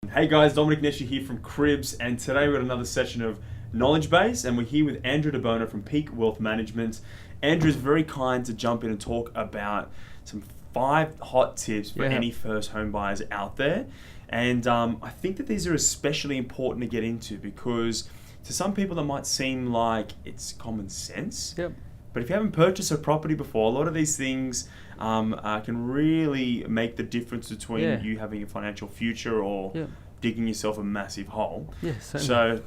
Hey guys, Dominic Nesher here from Cribs, and today we've got another session of Knowledge Base, and we're here with Andrew Debono from Peak Wealth Management. Andrew's very kind to jump in and talk about some 5 hot tips for any first home buyers out there. And I think that these are especially important to get into because to some people that might seem like it's common sense. But if you haven't purchased a property before, a lot of these things can really make the difference between you having a financial future or digging yourself a massive hole. So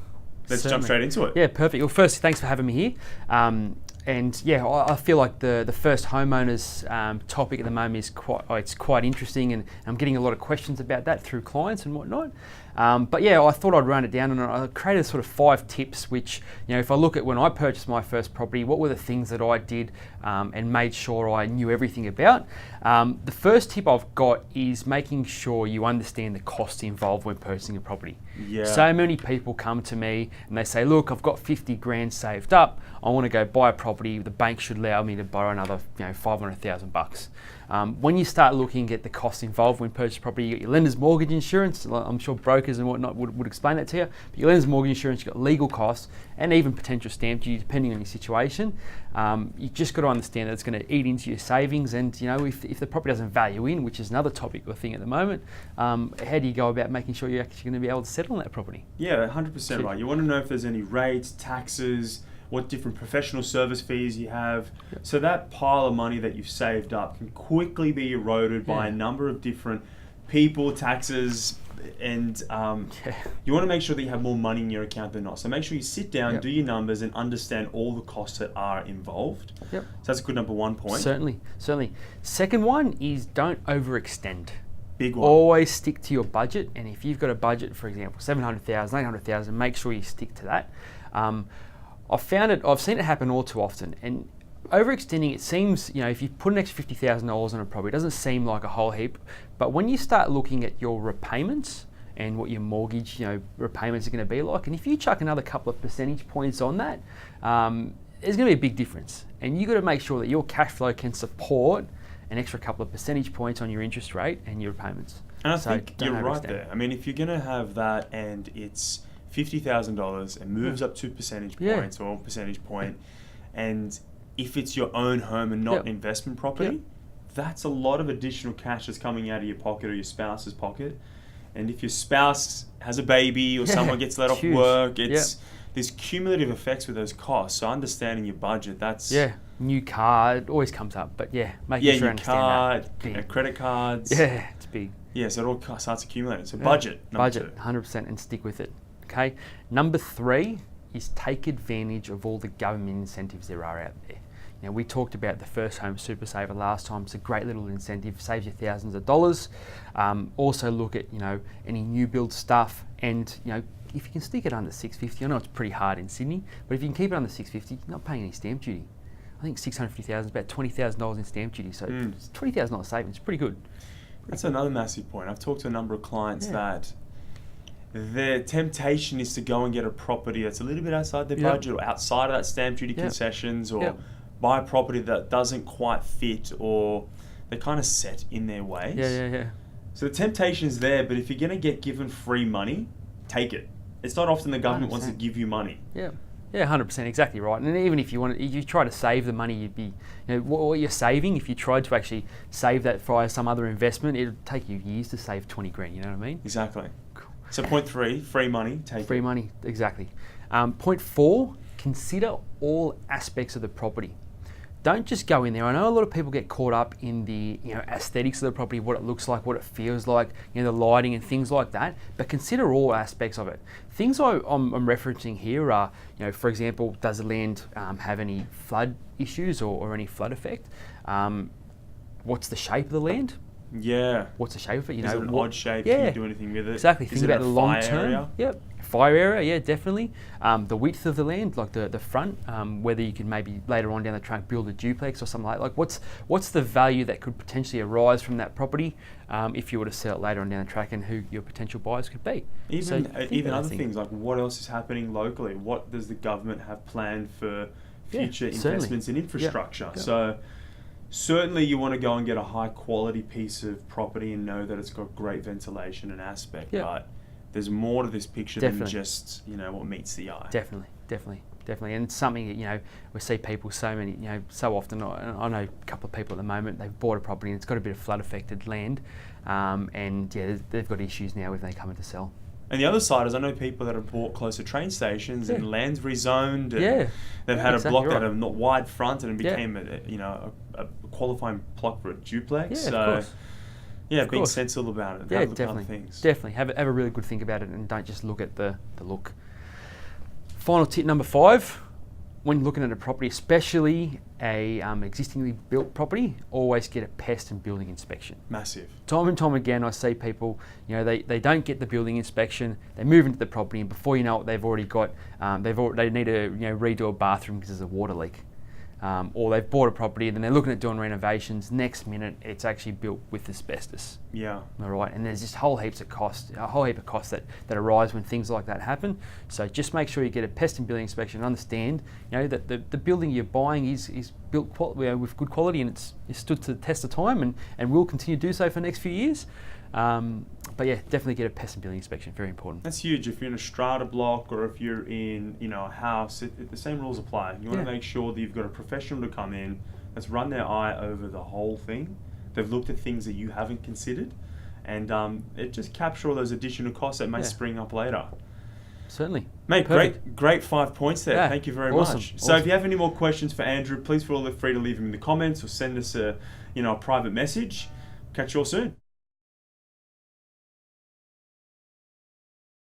let's jump straight into it. Yeah, perfect. Well, first, thanks for having me here. I feel like the first homeowners topic at the moment is quite interesting, and I'm getting a lot of questions about that through clients and whatnot. I thought I'd run it down, and I created sort of 5 tips which, if I look at when I purchased my first property, what were the things that I did and made sure I knew everything about. The first tip I've got is making sure you understand the costs involved when purchasing a property. So many people come to me and they say, look, I've got 50 grand saved up, I want to go buy a property, the bank should allow me to borrow another $500,000. When you start looking at the costs involved when purchasing property, you got your lender's mortgage insurance. I'm sure brokers and whatnot would explain that to you. But your lender's mortgage insurance, you've got legal costs, and even potential stamp duty depending on your situation. You just got to understand that it's going to eat into your savings, and if the property doesn't value in, which is another topic or thing at the moment, how do you go about making sure you're actually going to be able to settle on that property? Yeah, 100% right. You want to know if there's any rates, taxes, what different professional service fees you have. So that pile of money that you've saved up can quickly be eroded by a number of different people, taxes, and you want to make sure that you have more money in your account than not. So make sure you sit down, do your numbers, and understand all the costs that are involved. So that's a good number 1 point. Certainly. Second one is don't overextend. Big one. Always stick to your budget, and if you've got a budget, for example, $700,000, $800,000, make sure you stick to that. I've seen it happen all too often, and overextending, it seems, if you put an extra $50,000 on a property, it doesn't seem like a whole heap, but when you start looking at your repayments and what your mortgage, repayments are going to be like, and if you chuck another couple of percentage points on that, there's going to be a big difference, and you've got to make sure that your cash flow can support an extra couple of percentage points on your interest rate and your repayments. And I think you're right there. I mean, if you're going to have that and it's $50,000 and moves up 2 percentage points or percentage point, and if it's your own home and not investment property, that's a lot of additional cash that's coming out of your pocket or your spouse's pocket. And if your spouse has a baby or someone gets let off work, it's there's cumulative effects with those costs. So understanding your budget, that's new car, it always comes up, but making sure you understand that. Credit cards. It's big. So it all starts accumulating. So budget, number 2. 100%, and stick with it. Okay. Number 3 is take advantage of all the government incentives there are out there. We talked about the First Home Super Saver last time. It's a great little incentive, saves you thousands of dollars. Also look at any new build stuff, and if you can stick it under $650, I know it's pretty hard in Sydney, but if you can keep it under $650, you're not paying any stamp duty. I think $650,000 is about $20,000 in stamp duty, so it's $20,000 savings. Pretty good. That's another massive point. I've talked to a number of clients that their temptation is to go and get a property that's a little bit outside their budget or outside of that stamp duty concessions, or buy a property that doesn't quite fit, or they're kind of set in their ways. So the temptation is there, but if you're going to get given free money, take it. It's not often the government 100%. Wants to give you money. 100%, exactly right. And even if you try to save the money, you'd be, what you're saving, if you tried to actually save that for some other investment, it'd take you years to save 20 grand, you know what I mean? Exactly. So point 3, free money, take free money, exactly. Point 4, consider all aspects of the property. Don't just go in there. I know a lot of people get caught up in the aesthetics of the property, what it looks like, what it feels like, the lighting and things like that. But consider all aspects of it. Things I'm referencing here are, for example, does the land have any flood issues or any flood effect? What's the shape of the land? What's the shape of it? Is it an odd shape? Can you do anything with it? Exactly. Think about the long term. Fire area, definitely. The width of the land, like the front, whether you can maybe later on down the track build a duplex or something like what's the value that could potentially arise from that property if you were to sell it later on down the track, and who your potential buyers could be. Even other things like what else is happening locally? What does the government have planned for future investments in infrastructure? So certainly you want to go and get a high quality piece of property and know that it's got great ventilation and aspect, but there's more to this picture Definitely. than just, what meets the eye. Definitely. And it's something that, we see people so often. I know a couple of people at the moment, they've bought a property and it's got a bit of flood affected land, and they've got issues now when they come in to sell. And the other side is I know people that have bought close to train stations and land's rezoned. And they've had a block that had a not wide front and it became a qualifying block for a duplex. Yeah, of course. Being sensible about it. Yeah, have a look at definitely. other things. Definitely. Have a really good think about it and don't just look at the look. Final tip number 5, when looking at a property, especially a existingly built property, always get a pest and building inspection. Massive. Time and time again, I see people, they don't get the building inspection, they move into the property, and before you know it, they've already got, they need to redo a bathroom because there's a water leak. Or they've bought a property and then they're looking at doing renovations. Next minute, it's actually built with asbestos. Yeah. All right, and there's just a whole heap of costs that arise when things like that happen. So just make sure you get a pest and building inspection and understand, that the building you're buying is built with good quality and it's stood to the test of time and will continue to do so for the next few years. But yeah, definitely get a pest and building inspection. Very important. That's huge. If you're in a strata block or if you're in, a house, the same rules apply. You want to make sure that you've got a professional to come in that's run their eye over the whole thing. They've looked at things that you haven't considered, and it just capture all those additional costs that may spring up later. Certainly. Mate, great 5 points there. Thank you very much. So if you have any more questions for Andrew, please feel free to leave them in the comments or send us a private message. Catch you all soon.